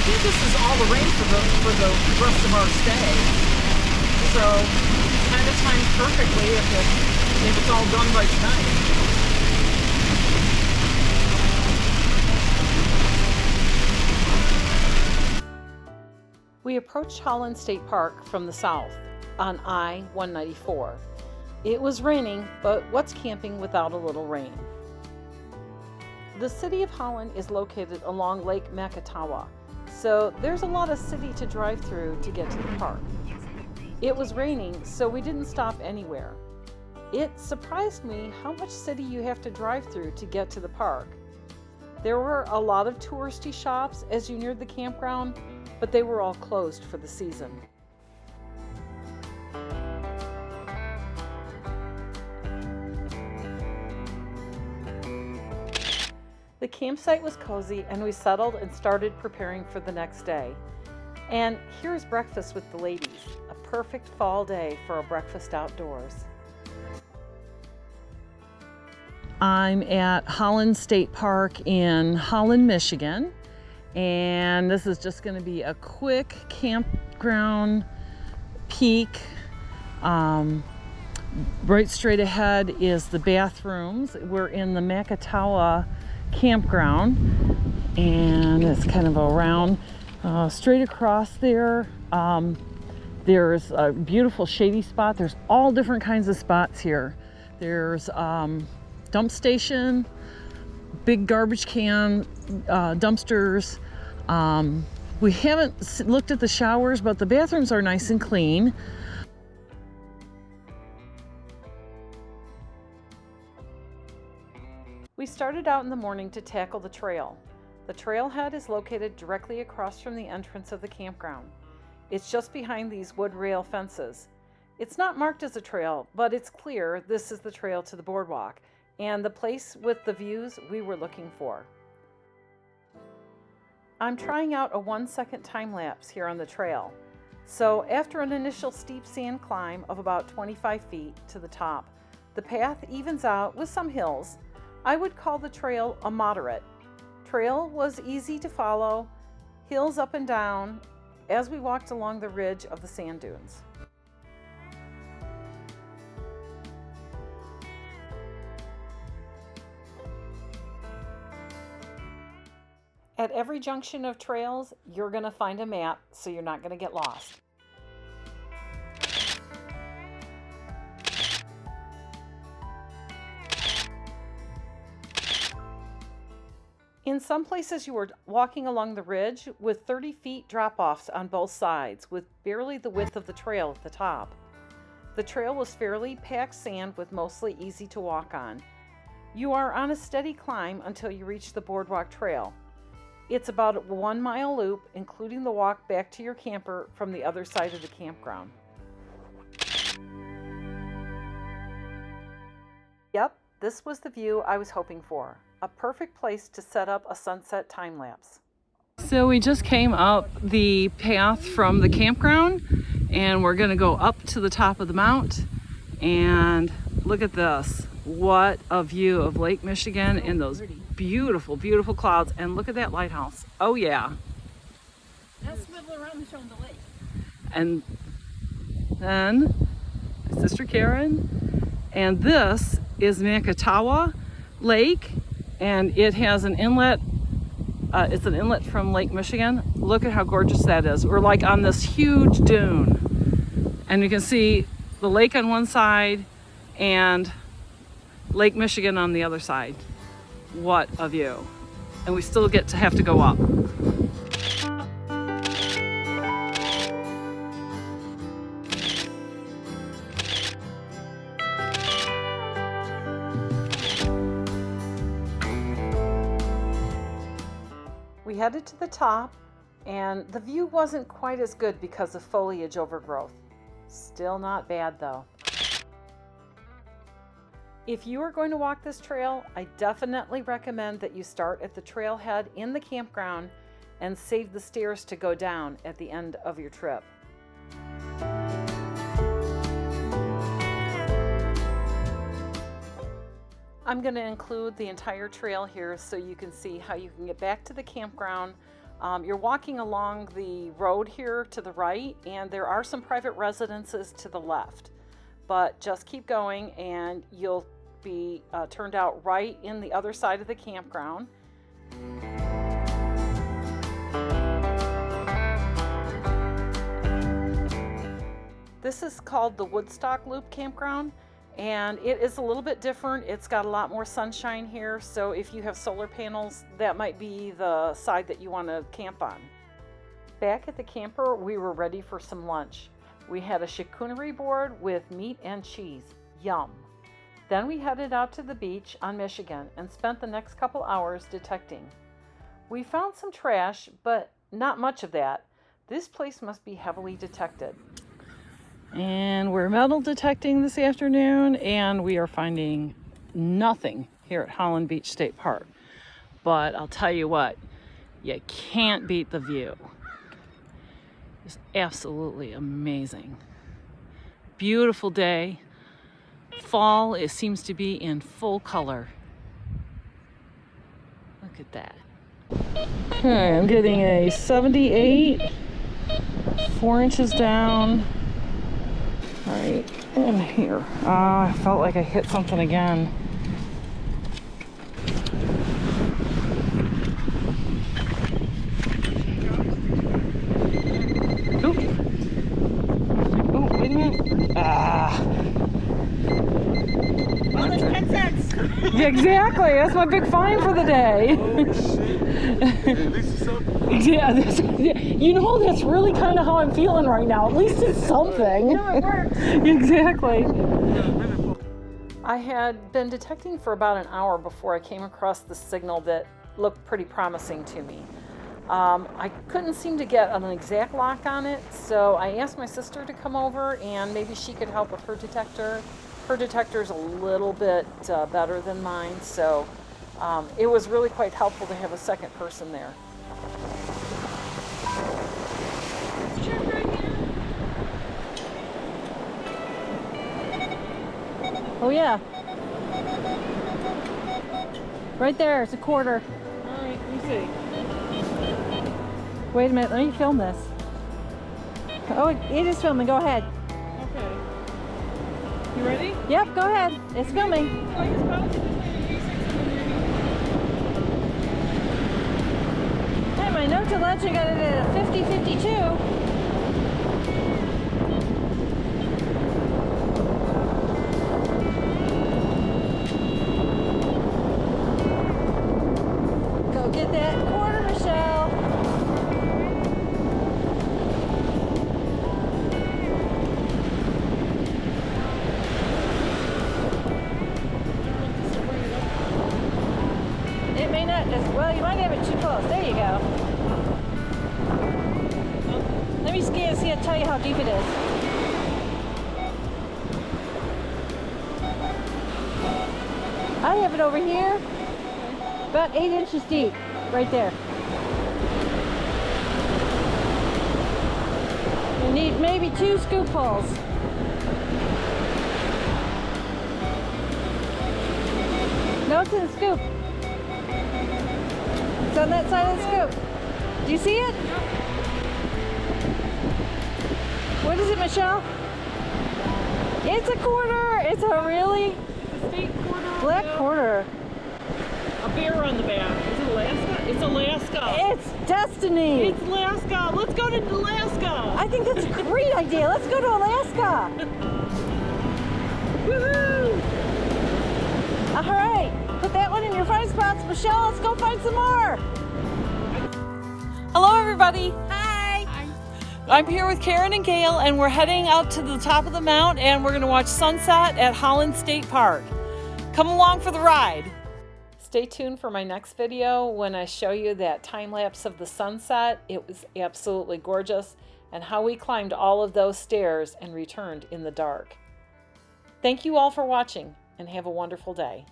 think this is all the rain for the rest of our stay. So kind of timed perfectly if it's all done by tonight. We approached Holland State Park from the south on I-194. It was raining, but what's camping without a little rain? The city of Holland is located along Lake Macatawa, so there's a lot of city to drive through to get to the park. It was raining, so we didn't stop anywhere. It surprised me how much city you have to drive through to get to the park. There were a lot of touristy shops as you neared the campground, but they were all closed for the season. The campsite was cozy and we settled and started preparing for the next day. And here's breakfast with the ladies, a perfect fall day for a breakfast outdoors. I'm at Holland State Park in Holland, Michigan. And this is just going to be a quick campground peek. Right straight ahead is the bathrooms. We're in the Macatawa campground, and it's kind of around straight across there. There's a beautiful shady spot. There's all different kinds of spots here. There's dump station, big garbage can, dumpsters. We haven't looked at the showers, but the bathrooms are nice and clean. We started out in the morning to tackle the trail. The trailhead is located directly across from the entrance of the campground. It's just behind these wood rail fences. It's not marked as a trail, but it's clear this is the trail to the boardwalk and the place with the views we were looking for. I'm trying out a 1-second time lapse here on the trail. So after an initial steep sand climb of about 25 feet to the top, the path evens out with some hills. I would call the trail a moderate. Trail was easy to follow, hills up and down as we walked along the ridge of the sand dunes. At every junction of trails, you're going to find a map, so you're not going to get lost. In some places you were walking along the ridge with 30 feet drop-offs on both sides, with barely the width of the trail at the top. The trail was fairly packed sand with mostly easy to walk on. You are on a steady climb until you reach the boardwalk trail. It's about a 1-mile loop, including the walk back to your camper from the other side of the campground. Yep, this was the view I was hoping for. A perfect place to set up a sunset time lapse. So we just came up the path from the campground and we're going to go up to the top of the mount and look at this. What a view of Lake Michigan and those beautiful, beautiful clouds. And look at that lighthouse. Oh yeah. Now swivel around and show them the lake. And then Sister Karen. And this is Macatawa Lake. And it has an inlet. It's an inlet from Lake Michigan. Look at how gorgeous that is. We're like on this huge dune. And you can see the lake on one side and Lake Michigan on the other side. What a view. And we still get to have to go up. We headed to the top, and the view wasn't quite as good because of foliage overgrowth. Still not bad though. If you are going to walk this trail, I definitely recommend that you start at the trailhead in the campground and save the stairs to go down at the end of your trip. I'm going to include the entire trail here so you can see how you can get back to the campground You're walking along the road here to the right, and there are some private residences to the left. But just keep going and you'll be turned out right in the other side of the campground. This is called the Woodstock Loop Campground, and it is a little bit different. It's got a lot more sunshine here, so if you have solar panels, that might be the side that you want to camp on. Back at the camper, we were ready for some lunch. We had a charcuterie board with meat and cheese. Yum! Then we headed out to the beach on Michigan and spent the next couple hours detecting. We found some trash, but not much of that. This place must be heavily detected. And we're metal detecting this afternoon, and we are finding nothing here at Holland Beach State Park. But I'll tell you what, you can't beat the view. It's absolutely amazing. Beautiful day. Fall, it seems to be in full color. Look at that. Okay, I'm getting a 78, 4 inches down. All right, and here. I felt like I hit something again. Oop. Oh, wait a minute. Oh, there's 10 cents. Yeah, exactly. That's my big fine for the day. Oh, shit. At least it's something. Yeah, you know, that's really kind of how I'm feeling right now. At least it's something. No, it works. Exactly. I had been detecting for about an hour before I came across the signal that looked pretty promising to me. I couldn't seem to get an exact lock on it, so I asked my sister to come over and maybe she could help with her detector. Her detector's a little bit better than mine, so it was really quite helpful to have a second person there. Oh yeah. Right there, it's a quarter. All right, let me see. Wait a minute, let me film this. Oh, it is filming, go ahead. Okay. You ready? Yep, go ahead, it's filming. Hey, my note to let you got it at a 50-52. Get that quarter, Michelle. It may not, well, you might have it too close. There you go. Let me scan, see, I'll tell you how deep it is. I have it over here. About 8 inches deep, right there. You need maybe 2 scoop holes. No, it's in the scoop. It's on that side of the scoop. Do you see it? What is it, Michelle? It's a quarter. It's a really black quarter. A bear on the back. Is it Alaska? It's Alaska. It's destiny. It's Alaska. Let's go to Alaska. I think that's a great idea. Let's go to Alaska. Woohoo! All right. Put that one in your find spots. Michelle, let's go find some more. Hello, everybody. Hi. I'm here with Karen and Gail, and we're heading out to the top of the mount, and we're going to watch sunset at Holland State Park. Come along for the ride. Stay tuned for my next video when I show you that time lapse of the sunset. It was absolutely gorgeous, and how we climbed all of those stairs and returned in the dark. Thank you all for watching, and have a wonderful day.